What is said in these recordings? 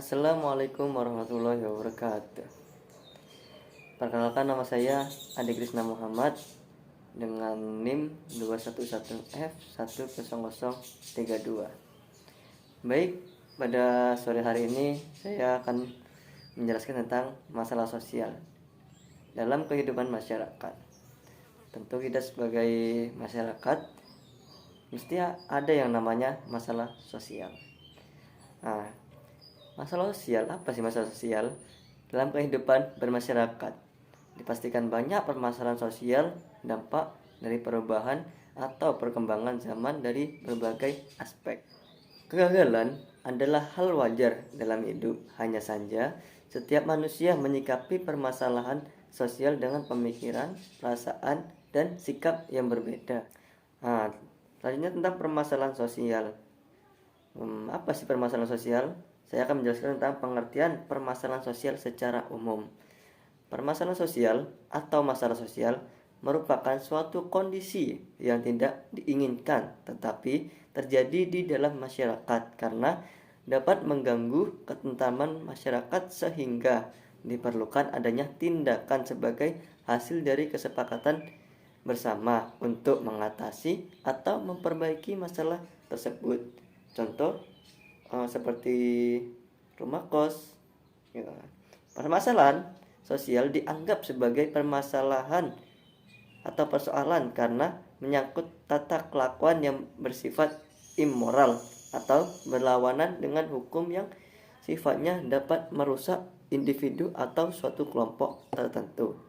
Assalamualaikum warahmatullahi wabarakatuh. Perkenalkan, nama saya Adi Krisna Muhammad dengan NIM 211F10032. Baik, pada sore hari ini saya akan menjelaskan tentang masalah sosial dalam kehidupan masyarakat. Tentu kita sebagai masyarakat mesti ada yang namanya masalah sosial. Nah, masalah sosial, apa sih masalah sosial? Dalam kehidupan bermasyarakat, dipastikan banyak permasalahan sosial dampak dari perubahan atau perkembangan zaman dari berbagai aspek. Kegagalan adalah hal wajar dalam hidup, hanya saja setiap manusia menyikapi permasalahan sosial dengan pemikiran, perasaan, dan sikap yang berbeda. Nah, selanjutnya tentang permasalahan sosial. Apa sih permasalahan sosial? Saya akan menjelaskan tentang pengertian permasalahan sosial secara umum. Permasalahan sosial atau masalah sosial merupakan suatu kondisi yang tidak diinginkan tetapi terjadi di dalam masyarakat karena dapat mengganggu ketentraman masyarakat sehingga diperlukan adanya tindakan sebagai hasil dari kesepakatan bersama untuk mengatasi atau memperbaiki masalah tersebut. Contoh seperti rumah kos. Permasalahan sosial dianggap sebagai permasalahan atau persoalan karena menyangkut tata kelakuan yang bersifat immoral atau berlawanan dengan hukum yang sifatnya dapat merusak individu atau suatu kelompok tertentu.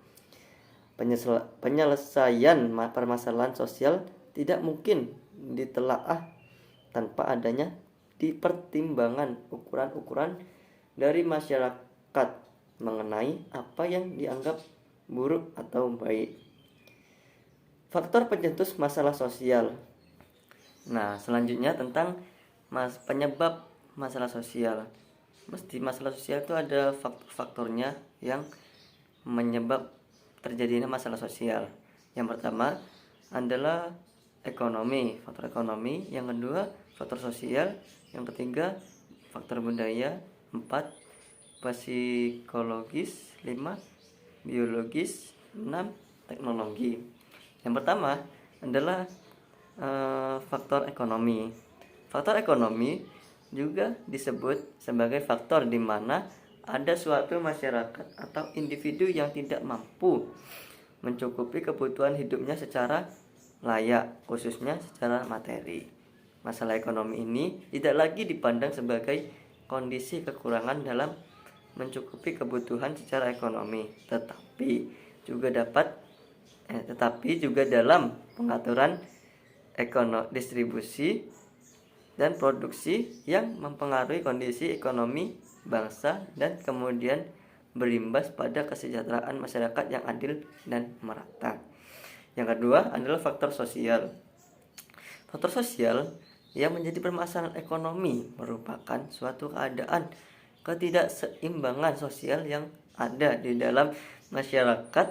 Penyelesaian permasalahan sosial tidak mungkin ditelaah tanpa adanya dipertimbangkan ukuran-ukuran dari masyarakat mengenai apa yang dianggap buruk atau baik. Faktor pencetus masalah sosial. Nah, selanjutnya tentang penyebab masalah sosial. Mesti masalah sosial itu ada faktor-faktornya yang menyebab terjadinya masalah sosial. Yang pertama adalah ekonomi, faktor ekonomi. Yang kedua, faktor sosial. Yang ketiga, faktor budaya. 4, psikologis. 5, biologis. 6, teknologi. Yang pertama adalah faktor ekonomi. Faktor ekonomi juga disebut sebagai faktor di mana ada suatu masyarakat atau individu yang tidak mampu mencukupi kebutuhan hidupnya secara layak, khususnya secara materi. Masalah ekonomi ini tidak lagi dipandang sebagai kondisi kekurangan dalam mencukupi kebutuhan secara ekonomi, tetapi juga dalam pengaturan distribusi dan produksi yang mempengaruhi kondisi ekonomi bangsa dan kemudian berimbas pada kesejahteraan masyarakat yang adil dan merata. Yang kedua adalah faktor sosial. Faktor sosial yang menjadi permasalahan ekonomi merupakan suatu keadaan ketidakseimbangan sosial yang ada di dalam masyarakat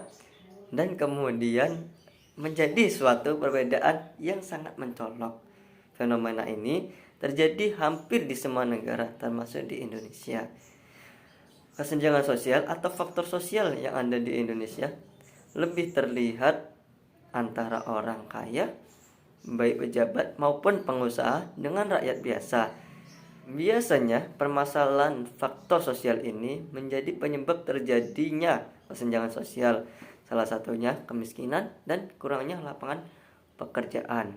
dan kemudian menjadi suatu perbedaan yang sangat mencolok. Fenomena ini terjadi hampir di semua negara termasuk di Indonesia. Kesenjangan sosial atau faktor sosial yang ada di Indonesia lebih terlihat antara orang kaya, baik pejabat maupun pengusaha, dengan rakyat biasa. Biasanya permasalahan faktor sosial ini menjadi penyebab terjadinya kesenjangan sosial. Salah satunya kemiskinan dan kurangnya lapangan pekerjaan.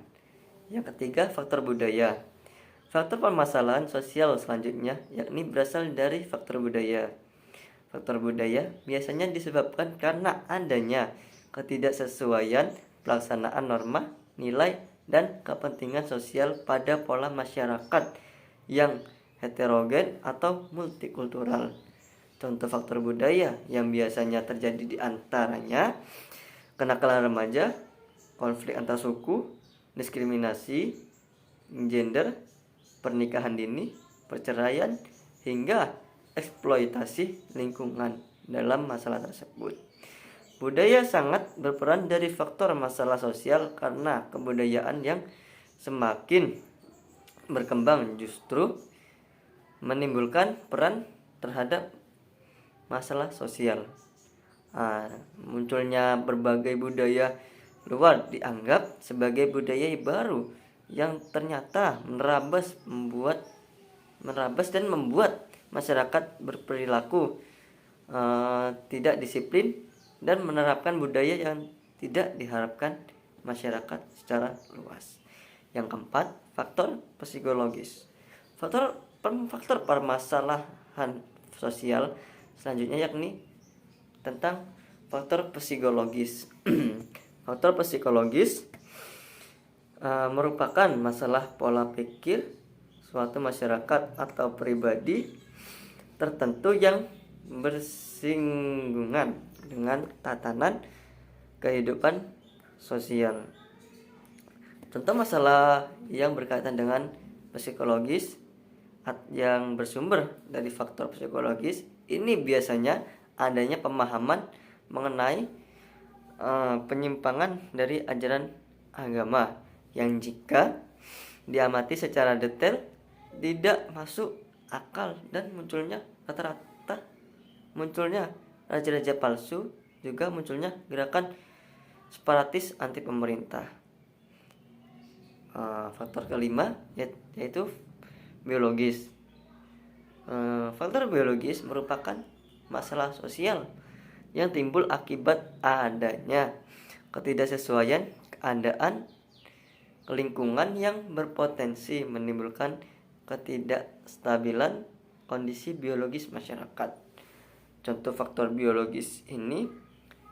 Yang ketiga, faktor budaya. Faktor permasalahan sosial selanjutnya yakni berasal dari faktor budaya. Faktor budaya biasanya disebabkan karena adanya ketidaksesuaian pelaksanaan norma, nilai, dan kepentingan sosial pada pola masyarakat yang heterogen atau multikultural. Contoh faktor budaya yang biasanya terjadi di antaranya kenakalan remaja, konflik antar suku, diskriminasi, gender, pernikahan dini, perceraian, hingga eksploitasi lingkungan dalam masalah tersebut. Budaya sangat berperan dari faktor masalah sosial karena kebudayaan yang semakin berkembang justru menimbulkan peran terhadap masalah sosial. Munculnya berbagai budaya luar dianggap sebagai budaya baru yang ternyata menerabas dan membuat masyarakat berperilaku tidak disiplin dan menerapkan budaya yang tidak diharapkan masyarakat secara luas. Yang keempat, faktor psikologis. Faktor permasalahan sosial selanjutnya yakni tentang faktor psikologis. Faktor psikologis merupakan masalah pola pikir suatu masyarakat atau pribadi tertentu yang bersinggungan dengan tatanan kehidupan sosial. Contoh masalah yang berkaitan dengan psikologis yang bersumber dari faktor psikologis ini biasanya adanya pemahaman mengenai penyimpangan dari ajaran agama yang jika diamati secara detail tidak masuk akal dan munculnya raja-raja palsu, juga munculnya gerakan separatis anti pemerintah. Faktor kelima yaitu biologis. Faktor biologis merupakan masalah sosial yang timbul akibat adanya ketidaksesuaian keadaan lingkungan yang berpotensi menimbulkan ketidakstabilan kondisi biologis masyarakat. Contoh faktor biologis ini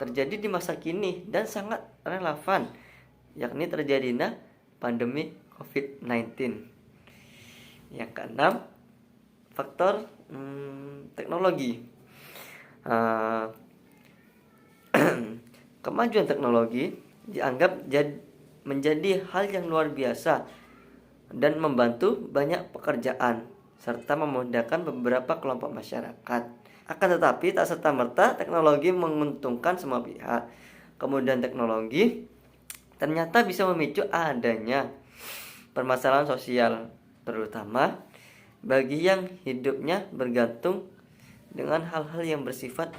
terjadi di masa kini dan sangat relevan, yakni terjadinya pandemi COVID-19. Yang keenam, faktor teknologi. Kemajuan teknologi dianggap menjadi hal yang luar biasa dan membantu banyak pekerjaan serta memudahkan beberapa kelompok masyarakat. Akan tetapi tak serta-merta teknologi menguntungkan semua pihak. Kemudian teknologi ternyata bisa memicu adanya permasalahan sosial, terutama bagi yang hidupnya bergantung dengan hal-hal yang bersifat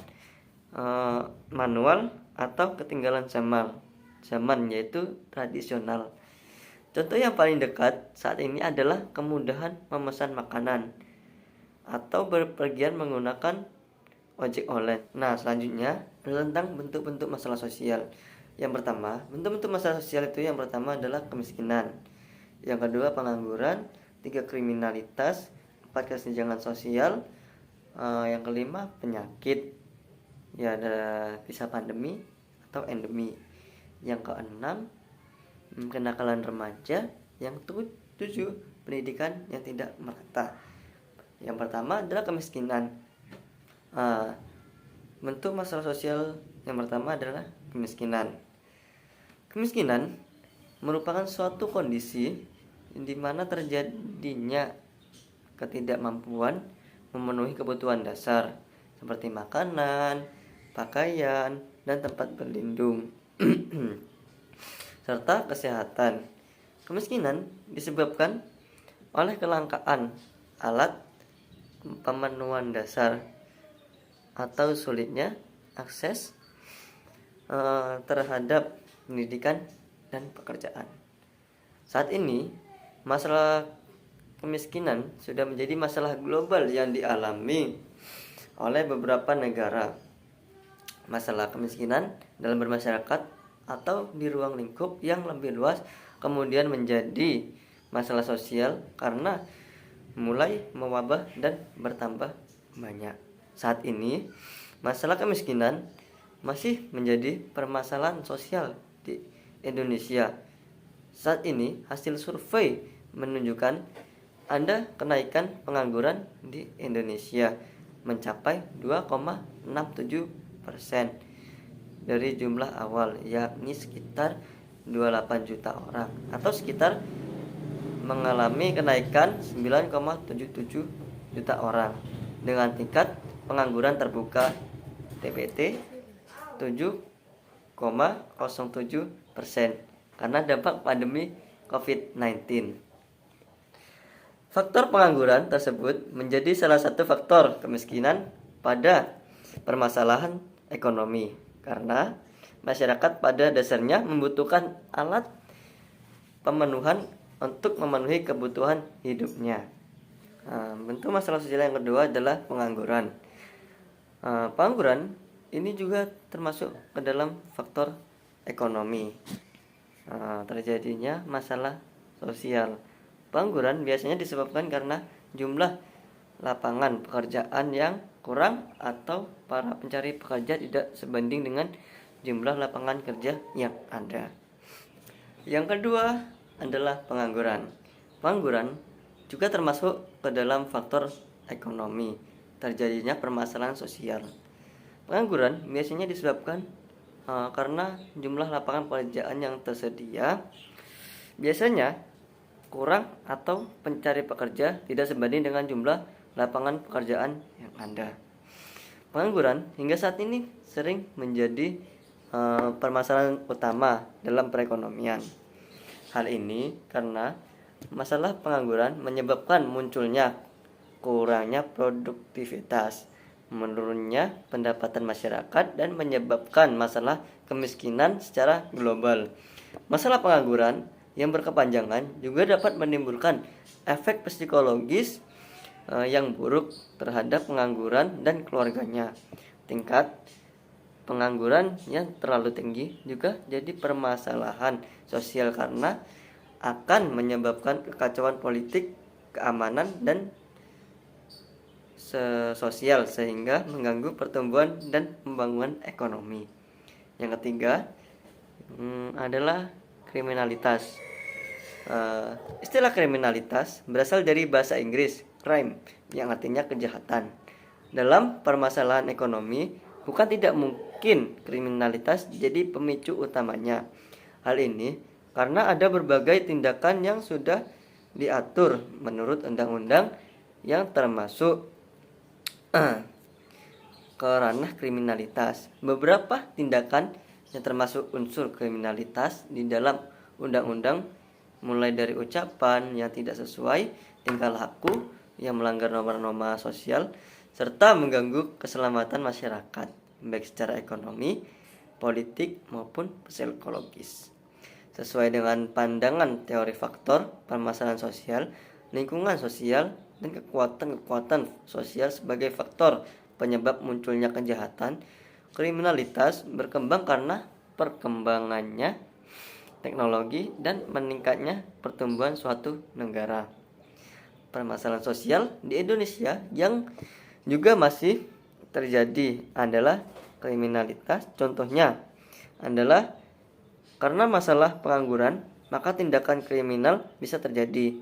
manual atau ketinggalan zaman yaitu tradisional. Contoh yang paling dekat saat ini adalah kemudahan memesan makanan atau berpergian menggunakan ojek online. Nah, selanjutnya tentang bentuk-bentuk masalah sosial. Yang pertama, bentuk-bentuk masalah sosial itu yang pertama adalah kemiskinan. Yang kedua pengangguran, 3 kriminalitas, 4 kesenjangan sosial, yang kelima penyakit. Ya, ada bisa pandemi atau endemi. Yang keenam kenakalan remaja. Yang ketujuh pendidikan yang tidak merata. Yang pertama adalah kemiskinan. Bentuk masalah sosial yang pertama adalah kemiskinan. Kemiskinan merupakan suatu kondisi di mana terjadinya ketidakmampuan memenuhi kebutuhan dasar seperti makanan, pakaian, dan tempat berlindung serta kesehatan. Kemiskinan disebabkan oleh kelangkaan alat pemenuhan dasar atau sulitnya akses terhadap pendidikan dan pekerjaan. Saat ini masalah kemiskinan sudah menjadi masalah global yang dialami oleh beberapa negara. Masalah kemiskinan dalam bermasyarakat atau di ruang lingkup yang lebih luas kemudian menjadi masalah sosial karena mulai mewabah dan bertambah banyak. Saat ini masalah kemiskinan masih menjadi permasalahan sosial di Indonesia. Saat ini hasil survei menunjukkan ada kenaikan pengangguran di Indonesia mencapai 2,67% dari jumlah awal, yakni sekitar 28 juta orang atau sekitar mengalami kenaikan 9,77 juta orang dengan tingkat pengangguran terbuka TPT 7,07% karena dampak pandemi COVID-19. Faktor pengangguran tersebut menjadi salah satu faktor kemiskinan pada permasalahan ekonomi, karena masyarakat pada dasarnya membutuhkan alat pemenuhan untuk memenuhi kebutuhan hidupnya. Bentuk masalah sosial yang kedua adalah pengangguran. Pengangguran ini juga termasuk ke dalam faktor ekonomi. Terjadinya masalah sosial. Pengangguran biasanya disebabkan karena jumlah lapangan pekerjaan yang kurang atau para pencari pekerja tidak sebanding dengan jumlah lapangan kerja yang ada. Yang kedua adalah pengangguran. Pengangguran juga termasuk ke dalam faktor ekonomi, terjadinya permasalahan sosial. Pengangguran biasanya disebabkan karena jumlah lapangan pekerjaan yang tersedia biasanya kurang atau pencari pekerja tidak sebanding dengan jumlah lapangan pekerjaan yang ada. Pengangguran hingga saat ini sering menjadi permasalahan utama dalam perekonomian. Hal ini karena masalah pengangguran menyebabkan munculnya kurangnya produktivitas, menurunnya pendapatan masyarakat, dan menyebabkan masalah kemiskinan secara global. Masalah pengangguran yang berkepanjangan juga dapat menimbulkan efek psikologis yang buruk terhadap pengangguran dan keluarganya. Tingkat pengangguran yang terlalu tinggi juga jadi permasalahan sosial karena akan menyebabkan kekacauan politik, keamanan, dan sosial sehingga mengganggu pertumbuhan dan pembangunan ekonomi. Yang ketiga adalah kriminalitas. Istilah kriminalitas berasal dari bahasa Inggris crime yang artinya kejahatan. Dalam permasalahan ekonomi, bukan tidak mungkin kriminalitas jadi pemicu utamanya. Hal ini karena ada berbagai tindakan yang sudah diatur menurut undang-undang yang termasuk ke ranah kriminalitas. Beberapa tindakan yang termasuk unsur kriminalitas di dalam undang-undang mulai dari ucapan yang tidak sesuai, tingkah laku yang melanggar norma-norma sosial, serta mengganggu keselamatan masyarakat, baik secara ekonomi, politik, maupun psikologis. Sesuai dengan pandangan teori faktor permasalahan sosial, lingkungan sosial, dan kekuatan sosial sebagai faktor penyebab munculnya kejahatan, kriminalitas berkembang karena perkembangannya teknologi dan meningkatnya pertumbuhan suatu negara. Permasalahan sosial di Indonesia yang juga masih terjadi adalah kriminalitas. Contohnya adalah karena masalah pengangguran, maka tindakan kriminal bisa terjadi,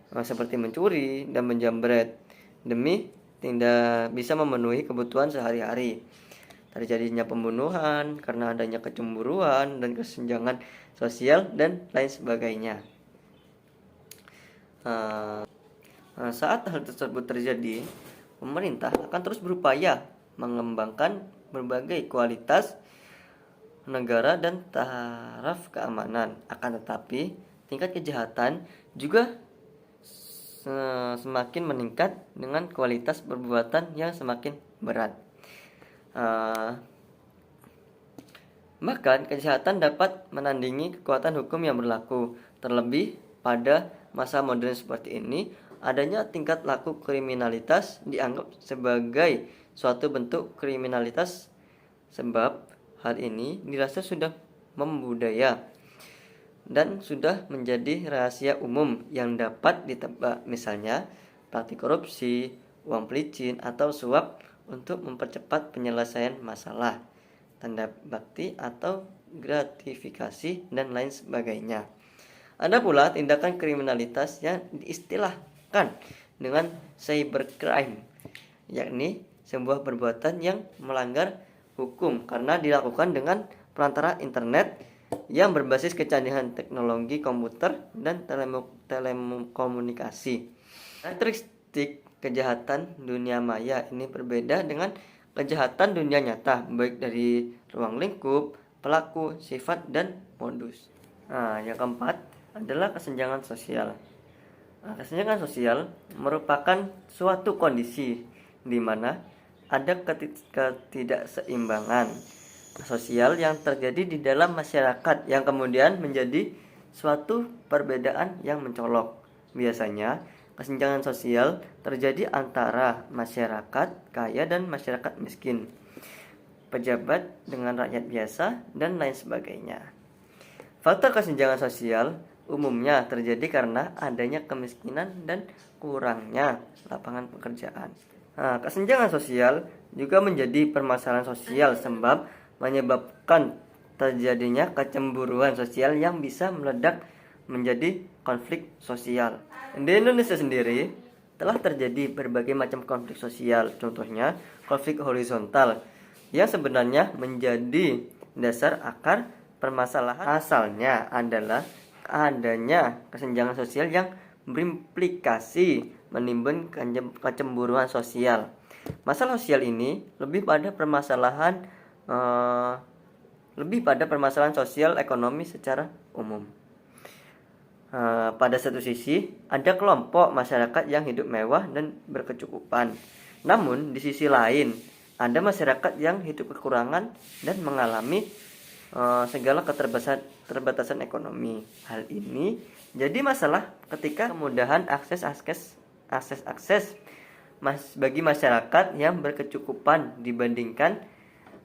seperti mencuri dan menjamret demi tidak bisa memenuhi kebutuhan sehari-hari. Terjadinya pembunuhan karena adanya kecemburuan dan kesenjangan sosial dan lain sebagainya. Saat hal tersebut terjadi, pemerintah akan terus berupaya mengembangkan berbagai kualitas negara dan taraf keamanan. Akan tetapi, tingkat kejahatan juga semakin meningkat dengan kualitas perbuatan yang semakin berat. Bahkan kejahatan dapat menandingi kekuatan hukum yang berlaku. Terlebih pada masa modern seperti ini, adanya tingkat laku kriminalitas dianggap sebagai suatu bentuk kriminalitas, sebab hal ini dirasa sudah membudaya dan sudah menjadi rahasia umum yang dapat ditebak, misalnya praktik korupsi, uang pelicin, atau suap untuk mempercepat penyelesaian masalah, tanda bakti atau gratifikasi, dan lain sebagainya. Ada pula tindakan kriminalitas yang diistilahkan dengan cybercrime, yakni sebuah perbuatan yang melanggar hukum karena dilakukan dengan perantara internet yang berbasis kecanggihan teknologi komputer dan telekomunikasi. Karakteristik kejahatan dunia maya ini berbeda dengan kejahatan dunia nyata, baik dari ruang lingkup, pelaku, sifat, dan modus. Yang keempat adalah kesenjangan sosial. Kesenjangan sosial merupakan suatu kondisi di mana ada ketidakseimbangan sosial yang terjadi di dalam masyarakat yang kemudian menjadi suatu perbedaan yang mencolok. Biasanya, kesenjangan sosial terjadi antara masyarakat kaya dan masyarakat miskin, pejabat dengan rakyat biasa, dan lain sebagainya. Faktor kesenjangan sosial umumnya terjadi karena adanya kemiskinan dan kurangnya lapangan pekerjaan. Kesenjangan sosial juga menjadi permasalahan sosial sebab menyebabkan terjadinya kecemburuan sosial yang bisa meledak menjadi konflik sosial. Di Indonesia sendiri telah terjadi berbagai macam konflik sosial, contohnya konflik horizontal yang sebenarnya menjadi dasar akar permasalahan. Asalnya adalah adanya kesenjangan sosial yang berimplikasi menimbulkan kecemburuan sosial. Masalah sosial ini lebih pada permasalahan sosial ekonomi secara umum. Pada satu sisi ada kelompok masyarakat yang hidup mewah dan berkecukupan. Namun di sisi lain ada masyarakat yang hidup kekurangan dan mengalami segala keterbatasan ekonomi. Hal ini jadi masalah ketika kemudahan akses bagi masyarakat yang berkecukupan dibandingkan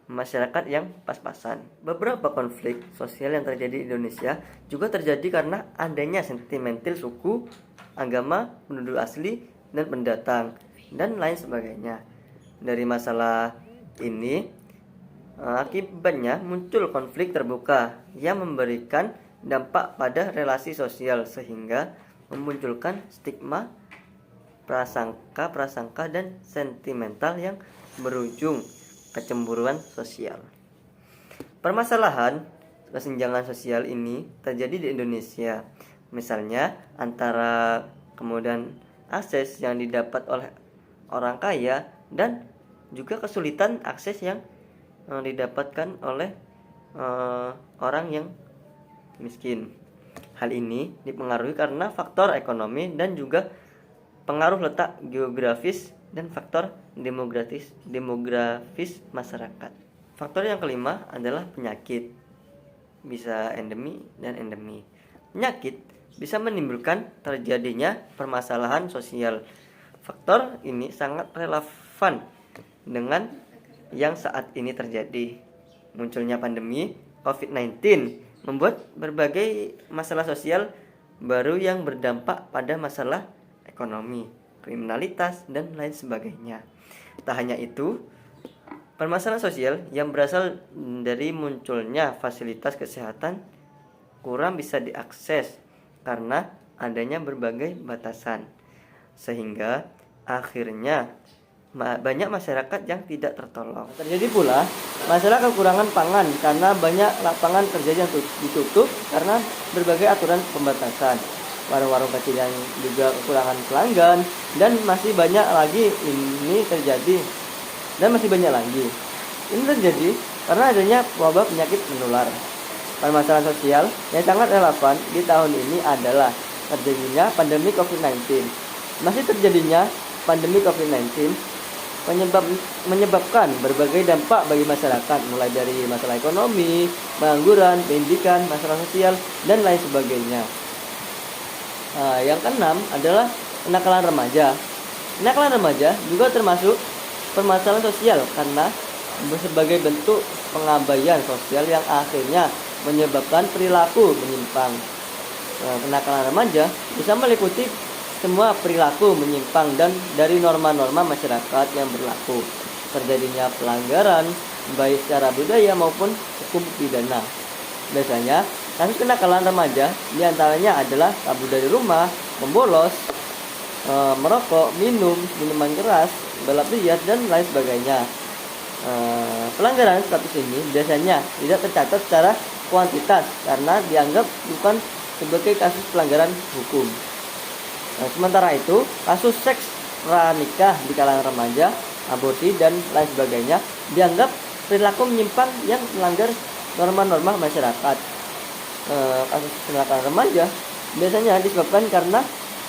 masyarakat yang pas-pasan. Beberapa konflik sosial yang terjadi di Indonesia juga terjadi karena adanya sentimental suku, agama, penduduk asli, dan pendatang, dan lain sebagainya. Dari masalah ini, akibatnya muncul konflik terbuka yang memberikan dampak pada relasi sosial sehingga memunculkan stigma, prasangka, dan sentimental yang berujung kecemburuan sosial. Permasalahan kesenjangan sosial ini terjadi di Indonesia, misalnya antara kemudahan akses yang didapat oleh orang kaya dan juga kesulitan akses yang didapatkan oleh orang yang miskin. Hal ini dipengaruhi karena faktor ekonomi dan juga pengaruh letak geografis dan faktor demografis masyarakat. Faktor yang kelima adalah penyakit, bisa endemi dan endemi. Penyakit bisa menimbulkan terjadinya permasalahan sosial. Faktor ini sangat relevan dengan yang saat ini terjadi. Munculnya pandemi COVID-19 membuat berbagai masalah sosial baru yang berdampak pada masalah ekonomi, kriminalitas, dan lain sebagainya. Tak hanya itu, permasalahan sosial yang berasal dari munculnya fasilitas kesehatan kurang bisa diakses karena adanya berbagai batasan, sehingga akhirnya banyak masyarakat yang tidak tertolong. Terjadi pula masalah kekurangan pangan karena banyak lapangan kerja yang ditutup karena berbagai aturan pembatasan. Warung-warung kecil yang juga kekurangan pelanggan, dan masih banyak lagi ini terjadi. Ini terjadi karena adanya wabah penyakit menular. Permasalahan sosial yang sangat relevan di tahun ini adalah terjadinya pandemi COVID-19. Masih terjadinya pandemi COVID-19 menyebabkan berbagai dampak bagi masyarakat, mulai dari masalah ekonomi, pengangguran, pendidikan, masalah sosial, dan lain sebagainya. Yang keenam adalah kenakalan remaja. Kenakalan remaja juga termasuk permasalahan sosial karena sebagai bentuk pengabaian sosial yang akhirnya menyebabkan perilaku menyimpang. Kenakalan remaja bisa meliputi semua perilaku menyimpang dan dari norma-norma masyarakat yang berlaku, terjadinya pelanggaran baik secara budaya maupun hukum pidana. Biasanya kasus kenakalan remaja diantaranya adalah kabur dari rumah, membolos, merokok, minuman keras, balap liar, dan lain sebagainya. Pelanggaran status ini biasanya tidak tercatat secara kuantitas karena dianggap bukan sebagai kasus pelanggaran hukum. Sementara itu, kasus seks pranikah di kalangan remaja, aborsi, dan lain sebagainya dianggap perilaku menyimpang yang melanggar norma-norma masyarakat. Kasus kenakalan remaja biasanya disebabkan karena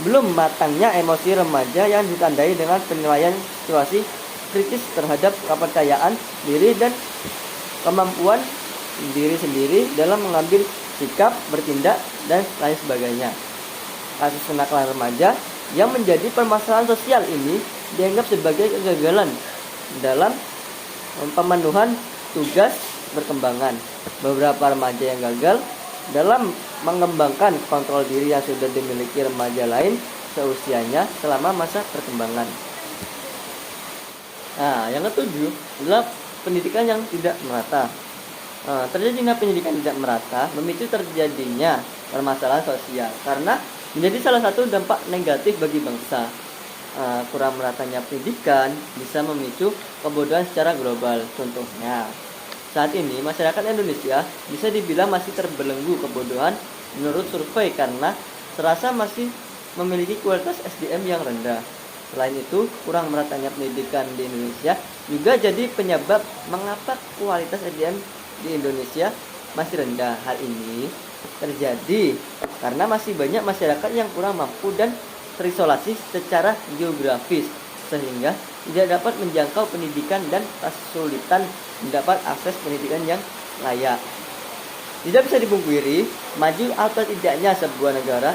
belum matangnya emosi remaja yang ditandai dengan penilaian situasi kritis terhadap kepercayaan diri dan kemampuan diri sendiri dalam mengambil sikap, bertindak, dan lain sebagainya. Kasus kenakalan remaja yang menjadi permasalahan sosial ini dianggap sebagai kegagalan dalam pemenuhan tugas perkembangan. Beberapa remaja yang gagal dalam mengembangkan kontrol diri yang sudah dimiliki remaja lain seusianya selama masa perkembangan. Nah, yang ketujuh adalah pendidikan yang tidak merata. Terjadinya pendidikan tidak merata memicu terjadinya permasalahan sosial karena menjadi salah satu dampak negatif bagi bangsa. Kurang meratanya pendidikan bisa memicu kebodohan secara global. Contohnya, saat ini masyarakat Indonesia bisa dibilang masih terbelenggu kebodohan menurut survei karena serasa masih memiliki kualitas SDM yang rendah. Selain itu, kurang meratanya pendidikan di Indonesia juga jadi penyebab mengapa kualitas SDM di Indonesia masih rendah. Hal ini terjadi karena masih banyak masyarakat yang kurang mampu dan terisolasi secara geografis sehingga tidak dapat menjangkau pendidikan dan kesulitan mendapat akses pendidikan yang layak. Tidak bisa dipungkiri, maju atau tidaknya sebuah negara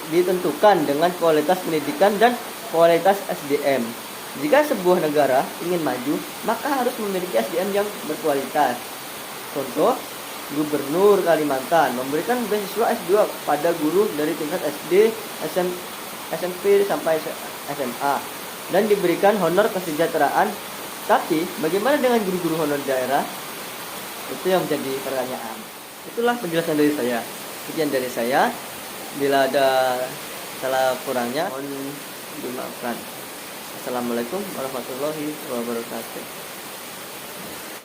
ditentukan dengan kualitas pendidikan dan kualitas SDM. Jika sebuah negara ingin maju, maka harus memiliki SDM yang berkualitas. Contoh, Gubernur Kalimantan memberikan beasiswa S2 pada guru dari tingkat SD, SMP sampai SMA dan diberikan honor kesejahteraan. Tapi bagaimana dengan guru-guru honor daerah? Itu yang menjadi pertanyaan. Itulah penjelasan dari saya. Sekian dari saya. Bila ada salah kurangnya mohon dimaafkan. Assalamualaikum warahmatullahi wabarakatuh.